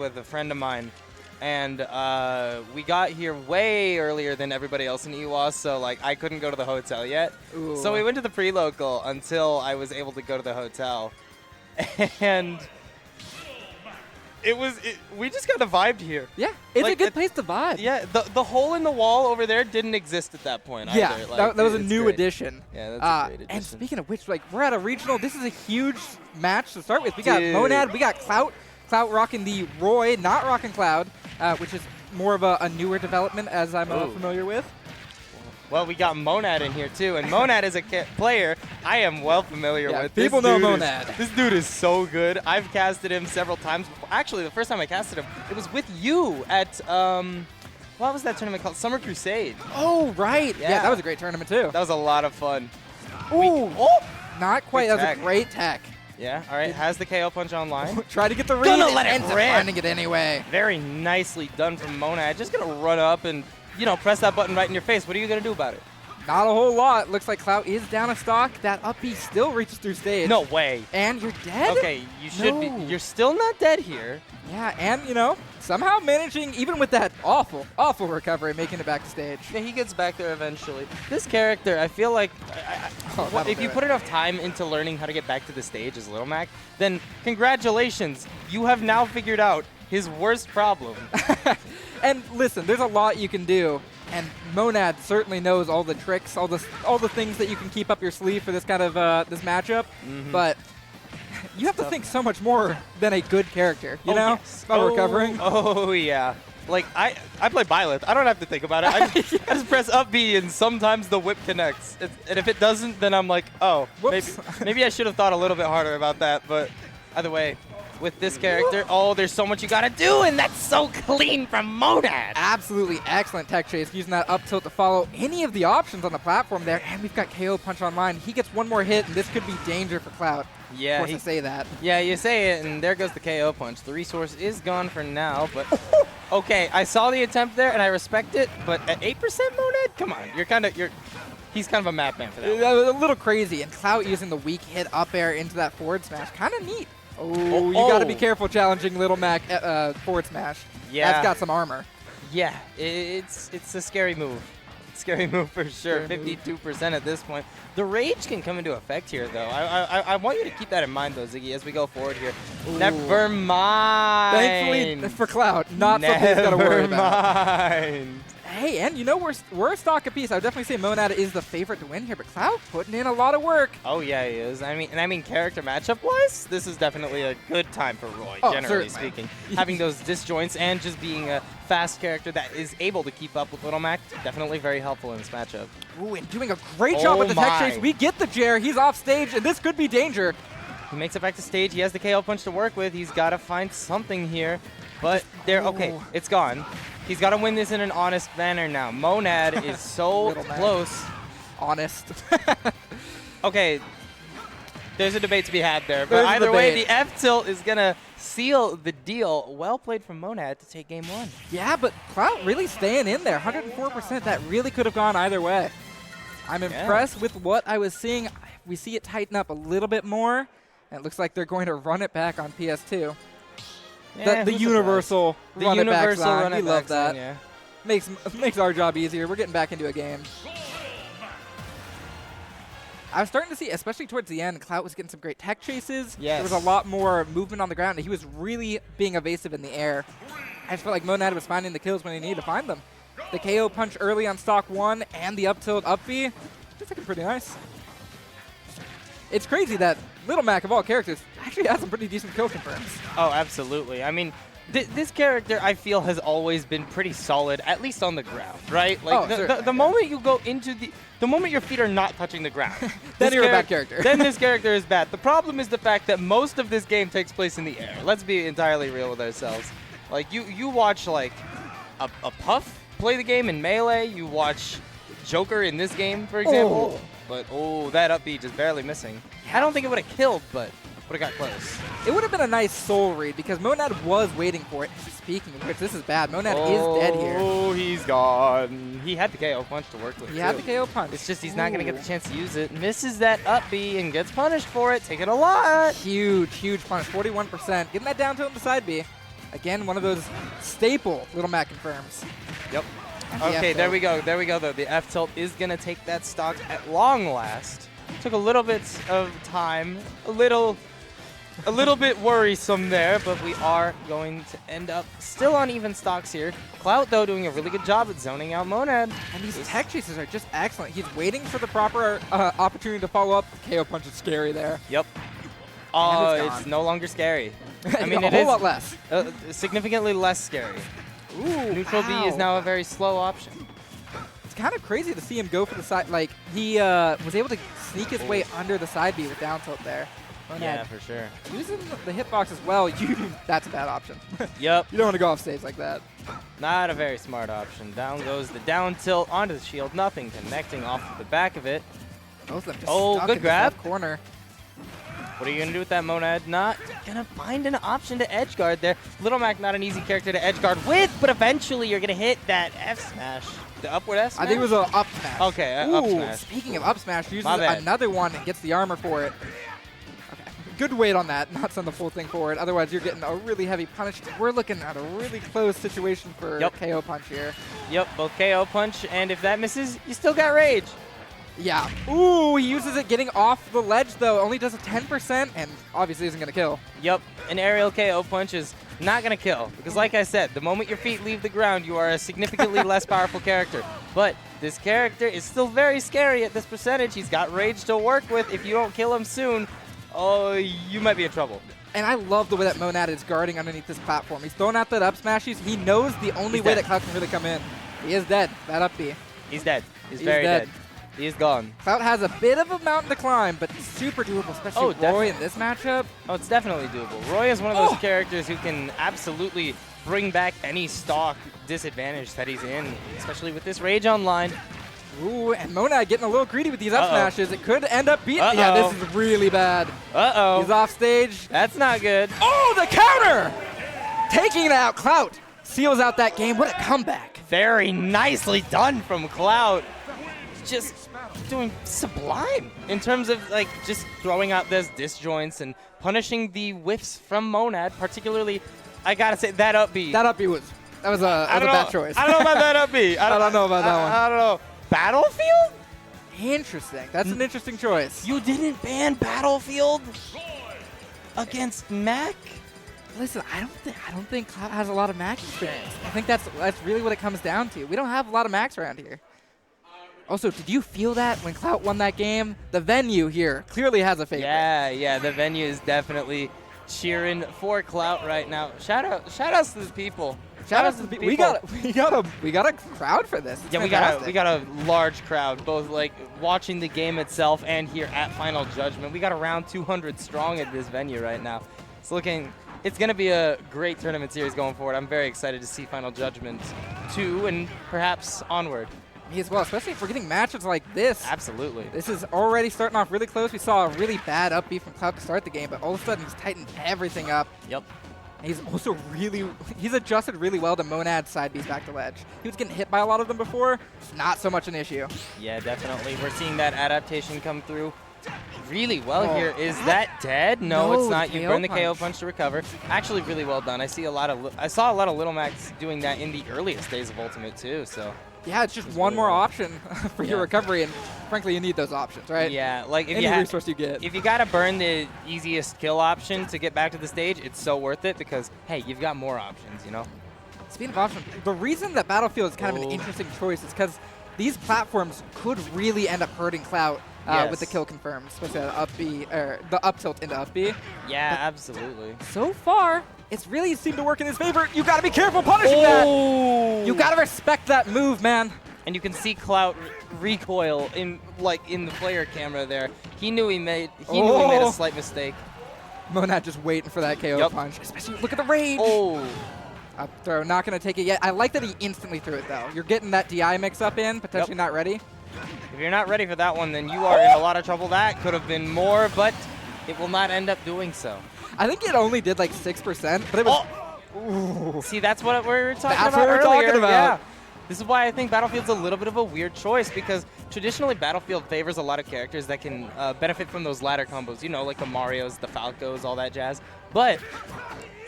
with a friend of mine, and we got here way earlier than everybody else in EWAS, so like I couldn't go to the hotel yet. Ooh. So we went to the pre-local until I was able to go to the hotel, and we just kind of vibed here. Yeah, it's Like, a good place to vibe. Yeah, the hole in the wall over there didn't exist at that point Yeah, either. Like, that was a it's new great. addition. Yeah, that's a great addition. And speaking of which, like we're at a regional. This is a huge match to start with. We got Dude. Monad, we got Clout. Clout rocking the Roy, not rocking Cloud, which is more of a newer development as I'm familiar with. Well, we got Monad in here too, and Monad is a player I am well familiar with. People know Monad. This dude is so good. I've casted him several times. Actually, the first time I casted him, it was with you at what was that tournament called? Summer Crusade. Oh, right. Yeah, Yeah. that was a great tournament too. That was a lot of fun. Ooh, Oh! not quite. Good That was tech. a great tech. Yeah, all right. Has the KO punch online. Try to get the read. Gonna let it ends up rip. finding it anyway. Very nicely done from Monad. Just gonna run up and, press that button right in your face. What are you gonna do about it? Not a whole lot. Looks like Clout is down a stock. That up B still reaches through stage. No way. And you're dead? Okay, you should be. No. You're still not dead here. Yeah, and, somehow managing, even with that awful, awful recovery, making it back to stage. Yeah, he gets back there eventually. This character, I feel like that'll if do you it. put enough time into learning how to get back to the stage as Little Mac, then congratulations, you have now figured out his worst problem. And listen, there's a lot you can do, and Monad certainly knows all the tricks, all the things that you can keep up your sleeve for this kind of this matchup. But you have to think so much more than a good character, Yes. about recovering. Oh yeah. Like I play Byleth. I don't have to think about it. I just press up B and sometimes the whip connects. And if it doesn't, then I'm like, oh, Whoops. maybe I should have thought a little bit harder about that. But either way, with this character, there's so much you gotta do, and that's so clean from Monad. Absolutely excellent tech chase, using that up tilt to follow any of the options on the platform there. And we've got KO punch online. He gets one more hit, and this could be danger for Cloud. Yeah, Of course, I say that. Yeah, you say it, and there goes the KO punch. The resource is gone for now, but okay, I saw the attempt there, and I respect it. But at 8% Monad, come on, he's kind of a map man for that. That was a little crazy, and Clout using the weak hit up air into that forward smash, kind of neat. Oh, you got to be careful challenging Little Mac forward smash. Yeah. That's got some armor. Yeah, it's a scary move. Scary move for sure. 52% at this point. The rage can come into effect here, though. I want you to keep that in mind, though, Ziggy, as we go forward here. Ooh. Never mind. Thankfully for Clout, not something he's got to worry about. Mind. Hey, and we're a stock apiece. I would definitely say Monad is the favorite to win here, but Clout putting in a lot of work. Oh yeah, he is. I mean, character matchup-wise, this is definitely a good time for Roy, generally certainly. speaking. Having those disjoints and just being a fast character that is able to keep up with Little Mac, definitely very helpful in this matchup. Ooh, and doing a great job with the tech my. chase. We get the Jer. He's off stage, and this could be danger. He makes it back to stage. He has the KO punch to work with. He's got to find something here, but there. Okay, Ooh. it's gone. He's got to win this in an honest manner now. Monad is so Little Mac. close. Honest. Okay, there's a debate to be had there, but There's a either way, debate. the F tilt is gonna seal the deal. Well played from Monad to take game one. Yeah, but Clout really staying in there. 104%. That really could have gone either way. I'm impressed with what I was seeing. We see it tighten up a little bit more, and it looks like they're going to run it back on PS2. Yeah, the who's universal surprised? run The it back universal sign. run We it love back that. sign, yeah. Makes our job easier. We're getting back into a game. I was starting to see, especially towards the end, Clout was getting some great tech chases. Yes. There was a lot more movement on the ground, and he was really being evasive in the air. I just felt like Monad was finding the kills when he needed to find them. The KO punch early on stock 1 and the up tilt up B, just looking pretty nice. It's crazy that Little Mac, of all characters, actually has some pretty decent kill confirms. Oh, absolutely. I mean, this character, I feel, has always been pretty solid, at least on the ground, right? Like the moment you go into the moment your feet are not touching the ground, Then you're a bad character. Then this character is bad. The problem is the fact that most of this game takes place in the air. Let's be entirely real with ourselves. Like you watch like a Puff play the game in Melee. You watch Joker in this game, for example. Oh. But that up B just barely missing. I don't think it would have killed, but would have got close. It would have been a nice soul read because Monad was waiting for it. Speaking of which, this is bad. Monad is dead here. Oh, he's gone. He had the KO punch to work with. He had the KO punch. It's just he's not going to get the chance to use it. Misses that up B and gets punished for it. Taking a lot. Huge, huge punish. 41%. Getting that down to him to side B. Again, one of those staple Little Mac confirms. Yep. And the Okay, F there tilt. we go. There we go, though. The F tilt is going to take that stock at long last. Took a little bit of time. A little bit worrisome there, but we are going to end up still on even stocks here. Clout, though, doing a really good job at zoning out Monad. And these tech chases are just excellent. He's waiting for the proper opportunity to follow up. The KO punch is scary there. Yep. And It's no longer scary. I mean, a it whole is lot less. significantly less scary. Ooh, Neutral B is ow. now a very slow option. It's kind of crazy to see him go for the side. Like, he was able to sneak his way under the side B with down tilt there. Monad Yeah, for sure. using the hitbox as well, that's a bad option. Yep. You don't want to go off stage like that. Not a very smart option. Down goes the down tilt onto the shield. Nothing connecting off of the back of it. Both of them just Oh, stuck good in this grab. left corner. What are you going to do with that Monad? Not going to find an option to edge guard there. Little Mac, not an easy character to edge guard with, but eventually you're going to hit that F smash. The upward F smash? I think it was an up smash. Okay, up Ooh, smash. speaking of up smash, uses My bad. another one and gets the armor for it. Okay, good weight on that, not send the full thing forward. Otherwise, you're getting a really heavy punish. We're looking at a really close situation for Yep. KO punch here. Yep, both KO punch, and if that misses, you still got rage. Yeah. Ooh, he uses it getting off the ledge, though. Only does a 10%, and obviously isn't going to kill. Yep, an aerial KO punch is not going to kill. Because like I said, the moment your feet leave the ground, you are a significantly less powerful character. But this character is still very scary at this percentage. He's got rage to work with. If you don't kill him soon, oh, you might be in trouble. And I love the way that Monad is guarding underneath this platform. He's throwing out that up smashes. He knows the only He's way dead. that Clout can really come in. He is dead. That up B. He's dead. He's He's very dead. dead. He is gone. Clout has a bit of a mountain to climb, but super doable, especially Oh, Roy definitely. in this matchup. Oh, it's definitely doable. Roy is one of those Oh. characters who can absolutely bring back any stock disadvantage that he's in, especially with this rage online. Ooh, and Monad getting a little greedy with these up Uh-oh. smashes. It could end up beating. Uh-oh. Yeah, this is really bad. Uh-oh. He's off stage. That's not good. Oh, the counter! Taking it out. Clout seals out that game. What a comeback. Very nicely done from Clout. Just doing sublime in terms of like just throwing out those disjoints and punishing the whiffs from Monad, particularly, I gotta say, that up B. That up B was a bad choice. I don't know about that up B. I don't know about that one. I don't know. Battlefield? Interesting. That's an interesting choice. You didn't ban Battlefield against Mac? Listen, I don't think Clout has a lot of Max experience. I think that's really what it comes down to. We don't have a lot of Max around here. Also, did you feel that when Clout won that game? The venue here clearly has a favorite. Yeah, the venue is definitely cheering for Clout right now. Shout outs to the people. Shout out to the people. We got a crowd for this. It's Yeah, fantastic. we got a large crowd, both like watching the game itself and here at Final Judgment. We got around 200 strong at this venue right now. It's going to be a great tournament series going forward. I'm very excited to see Final Judgment 2 and perhaps onward. Me as well, especially if we're getting matchups like this. Absolutely. This is already starting off really close. We saw a really bad up B from Clout to start the game, but all of a sudden he's tightened everything up. Yep. And he's also he's adjusted really well to Monad's side B's back to ledge. He was getting hit by a lot of them before. Not so much an issue. Yeah, definitely. We're seeing that adaptation come through really well Oh, here. Is that dead? No, No, it's not. the You KO burn the KO punch. punch to recover. Actually, really well done. I saw a lot of Little Macs doing that in the earliest days of Ultimate too. So Yeah, it's just It's one really more well. option for your Yeah. recovery, and frankly, you need those options, right? yeah, like if Any you resource you get. if you gotta burn the easiest kill option to get back to the stage, it's so worth it because hey, you've got more options. You know. Speaking of options, the reason that Battlefield is kind of an Oh. interesting choice is because these platforms could really end up hurting Clout with the Yes. kill confirms, especially the up B or the up tilt into up B. Yeah, absolutely. So far, it's really seemed to work in his favor. You got to be careful punishing that. Oh! You got to respect that move, man. And you can see Clout recoil in the player camera there. He knew he made a Oh. slight mistake. Monad just waiting for that KO Yup. punch. Especially look at the rage. Oh, Up throw, not gonna take it yet. I like that he instantly threw it though. You're getting that DI mix up in, potentially not ready. if you're not ready for that one, then you are in a lot of trouble. That could have been more, but it will not end up doing so. I think it only did like 6%, but it was. Ooh. See, that's what we were talking That's about what we're earlier. talking about. Yeah. This is why I think Battlefield's a little bit of a weird choice because traditionally Battlefield favors a lot of characters that can benefit from those ladder combos, you know, like the Marios, the Falcos, all that jazz. But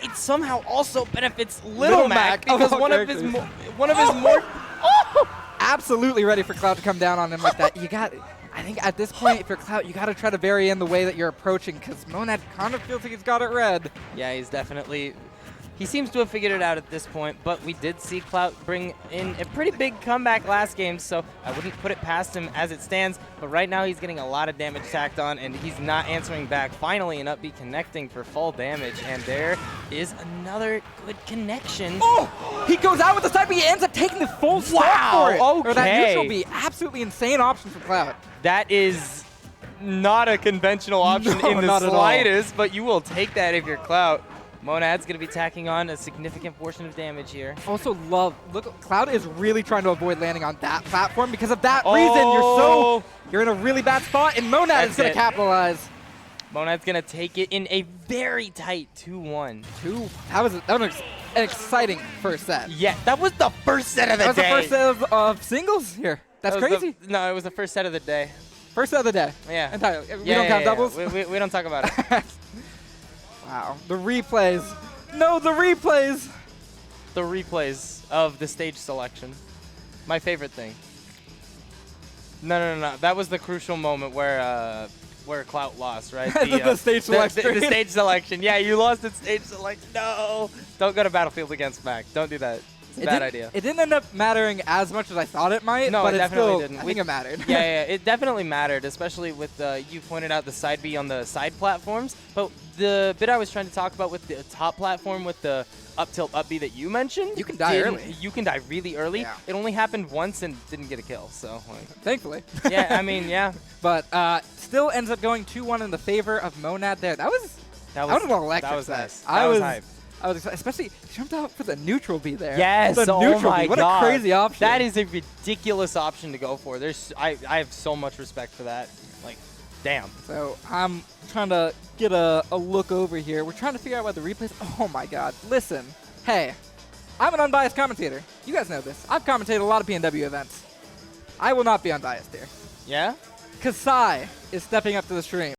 it somehow also benefits Little Mac Mac, because of all one of his characters. more. Absolutely ready for Clout to come down on him like that. I think at this point, if you're Clout, you got to try to vary in the way that you're approaching because Monad kind of feels like he's got it read. Yeah, he's definitely. He seems to have figured it out at this point, but we did see Clout bring in a pretty big comeback last game, so I wouldn't put it past him as it stands. But right now he's getting a lot of damage tacked on, and he's not answering back. Finally, an up B connecting for full damage, and there is another good connection. Oh! He goes out with the side, but he ends up taking the full stock for it. Okay. Or that neutral B. Absolutely insane option for Clout. That is not a conventional option No, in the not at all. slightest, but you will take that if you're Clout. Monad's going to be tacking on a significant portion of damage here. Also look, Cloud is really trying to avoid landing on that platform because of that reason. You're in a really bad spot, and Monad is going to capitalize. Monad's going to take it in a very tight 2-1. That was an exciting first set. Yeah, that was the first set of the day. That was the first set of singles here. That's crazy. No, it was the first set of the day. First set of the day. Yeah. Entirely. We don't count doubles? We don't talk about it. Wow. The replays. No, the replays. The replays of the stage selection. My favorite thing. No. That was the crucial moment where Clout lost, right? The stage selection. The stage selection. Yeah, you lost at stage selection. No. Don't go to Battlefield against Mac. Don't do that. It's a bad idea. It didn't end up mattering as much as I thought it might. No, but it definitely didn't. I think it mattered. Yeah, it definitely mattered, especially with you pointed out the side B on the side platforms. But the bit I was trying to talk about with the top platform with the up tilt up B that you mentioned, you can die early. You can die really early. Yeah. It only happened once and didn't get a kill. So, like, thankfully. Yeah, I mean, yeah. But still ends up going 2-1 in the favor of Monad there. That was an electric. That was set. nice. That was hype. I was excited, especially he jumped out for the neutral B there. Yes, the neutral B. What a crazy option. That is a ridiculous option to go for. I have so much respect for that. Like, damn. So I'm trying to get a look over here. We're trying to figure out what the replays. Oh my God! Listen, hey, I'm an unbiased commentator. You guys know this. I've commentated a lot of PNW events. I will not be unbiased here. Yeah? Kasai is stepping up to the stream.